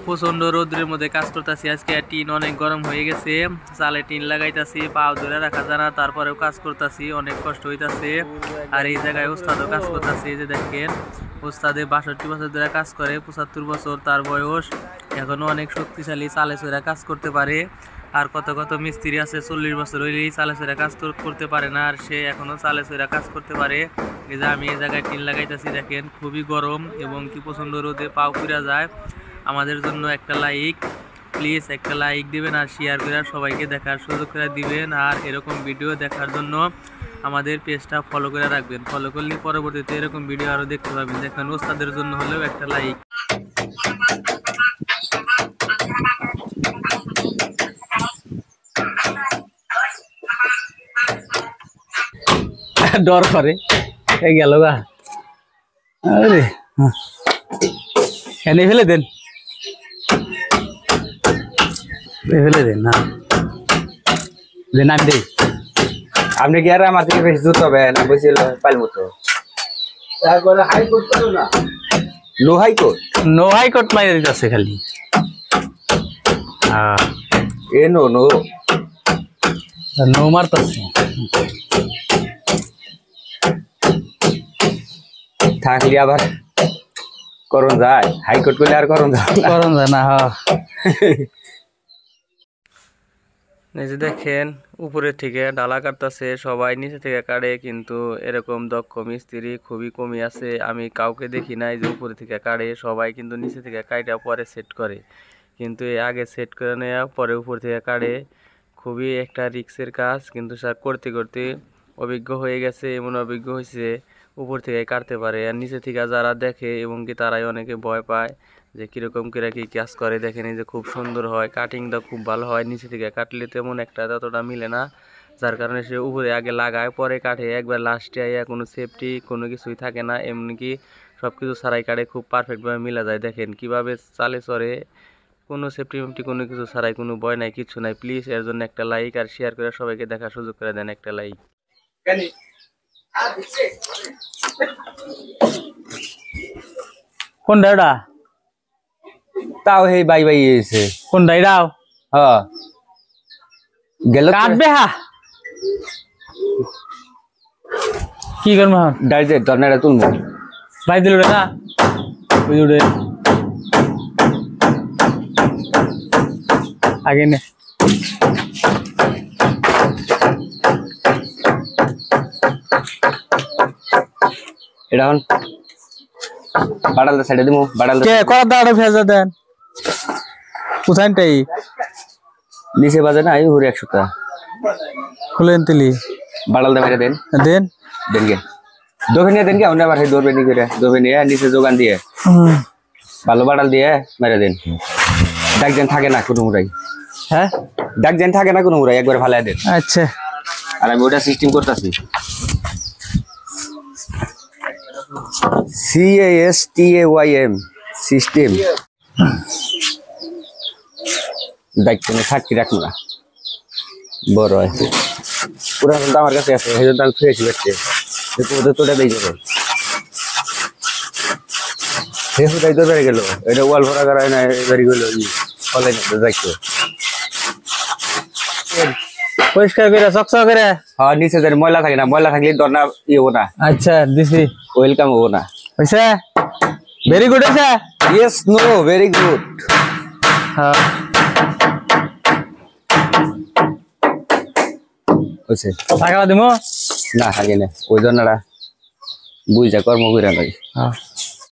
প্রচন্ড রোদ্রের মধ্যে কাজ করতেছি আজকে। টিন অনেক গরম হয়ে গেছে, চালে টিন লাগাইতেছি, পা ধরে রাখা যায় না, তারপরেও কাজ করতেছি, অনেক কষ্ট হইতাছে। আর এই জায়গায় ওস্তাদও কাজ করতেছে। এই যে দেখেন, ওস্তাদে 62 বছর ধরে কাজ করে, 75 বছর তার বয়স, এখনো অনেক শক্তিশালী, চালে চড়ে কাজ করতে পারে। আর কত কত মিস্ত্রি আছে 40 বছর হইলেই চালে চড়ে কাজ করতে পারে না, আর সে এখনো চালে চড়ে কাজ করতে পারে। এই যে আমি এই জায়গায় টিন লাগাইতেছি, দেখেন খুবই গরম এবং কি প্রচন্ড রোদে পাও পুড়া যায়। আমাদের জন্য একটা লাইক, প্লিজ একটা লাইক দিবেন আর শেয়ার করে সবাইকে দেখার সুযোগ করে দিবেন। আর এরকম ভিডিও দেখার জন্য আমাদের পেজটা ফলো করে রাখবেন। ফলো করলে পরবর্তীতে এরকম ভিডিও আরও দেখতে পাবেন। দেখেন ওস্তাদের জন্য হলেও একটা লাইক। ডর করে গেল গা, আরে এনে ফেলে দেন, ফেলে দেন না, দেন আমি দেই। আপনি কি আর আমার থেকে বেশি জুত হবে না? বলছিল পাইল মতো। তারপরে হাইকোর্ট করো না, নো হাইকোর্ট, নো হাইকোর্ট মাইরে দিতেছে খালি। এ নো নো নো মারতেছে। থাকলে আবার করণ যায়, হাইকোর্ট করলে আর করণ যায় না। এই যে দেখেন উপরে থেকে ডালা কাটতেছে, সবাই নিচে থেকে কাটে, কিন্তু এরকম দক্ষ মিস্ত্রি খুবই কমই আছে। আমি কাউকে দেখি নাই যে উপরে থেকে কাটে, সবাই কিন্তু নিচে থেকে কাটা পরে সেট করে, কিন্তু আগে সেট করে নেওয়া পরে উপর থেকে কাটে। খুবই একটা রিস্কের কাজ, কিন্তু স্যার করতে করতে অভিজ্ঞ হয়ে গেছে, এমন অভিজ্ঞ হয়েছে উপর থেকে কাটতে পারে। আর নিচে থেকে যারা দেখে এবং কি তারাই অনেকে ভয় পায় যে কিরকম কিরা কি কাজ করে। দেখেন এই যে খুব সুন্দর হয়, কাটিংটা খুব ভালো হয়। নিচে থেকে কাটলে তেমন একটা ততটা মিলে না, যার কারণে সে উপরে আগে লাগায় পরে কাটে, একবার লাস্টে আইয়া কোনো সেফটি কোনো কিছুই থাকে না, এমনকি সব কিছু ছাড়াই কাটে, খুব পারফেক্টভাবে মিলা যায়। দেখেন কিভাবে চালে চড়ে, কোনো সেফটি মেফটি কোনো কিছু ছাড়াই, কোনো ভয় নাই, কিছু নাই। প্লিজ এর জন্য একটা লাইক আর শেয়ার করে সবাইকে দেখার সুযোগ করে দেন, একটা লাইক। কোন ডাইডা তাও হে বাই বাই এসে কোন ডাইডাও হ্যাঁ গেল কাটবে। হ্যাঁ কি করবো ডাইরেক্ট ধরনাটা তুলবো ভাই দিল না ওই উড়ে আগে নে। এটা হন বাড়ালটা সাইডে দিমু, বাড়ালটা কে করার দাঁড়া ভেজা দেন কোথায়টাই নিচে বাজে না, এই ঘুরে 100 টাকা খুলেন তিলি বাড়ালটা মেরে দেন দেন দেন গে দোবে নিয়ে দেন গে, অন্য আবার দৌড়বে নি করে দোবে নিয়ে নিচে যোগান দিয়ে ভালো বাড়াল দিয়ে মেরে দেন। ডাক দেন থাকে না কোনো মুরাই, হ্যাঁ ডাক দেন থাকে না কোনো মুরাই, একবার ফালাই দেন। আচ্ছা আর আমি ওটা সিস্টেম করতেছি, CASTAYM সিস্টেম। দায়িত্ব নিয়ে সাক্ষী রাখবো না, বড় হয় পুরা তো আমার কাছে আছে, সেই জন্য আমি ফিরেছি দেখতে ওদের তোটা দিয়ে যাবে। তাই তো বেড়ে গেল, এটা ওয়াল ভরা করা হয় না, বেরিয়ে গেল ফলে দায়িত্ব পরিষ্কার করে চকচক করে। হ্যাঁ নিচে যাই, ময়লা থাকে না, ময়লা থাকলে দর না ইয়ে হবো না। আচ্ছা দিছি, ওয়েলকাম হবো না। হয়েছে ভেরি গুড হয়েছে। Yes no very good. হ্যাঁ হয়েছে টাকা দিব না, আগে না ওই জন্যটা বুঝা কর্ম করে লাগে। হ্যাঁ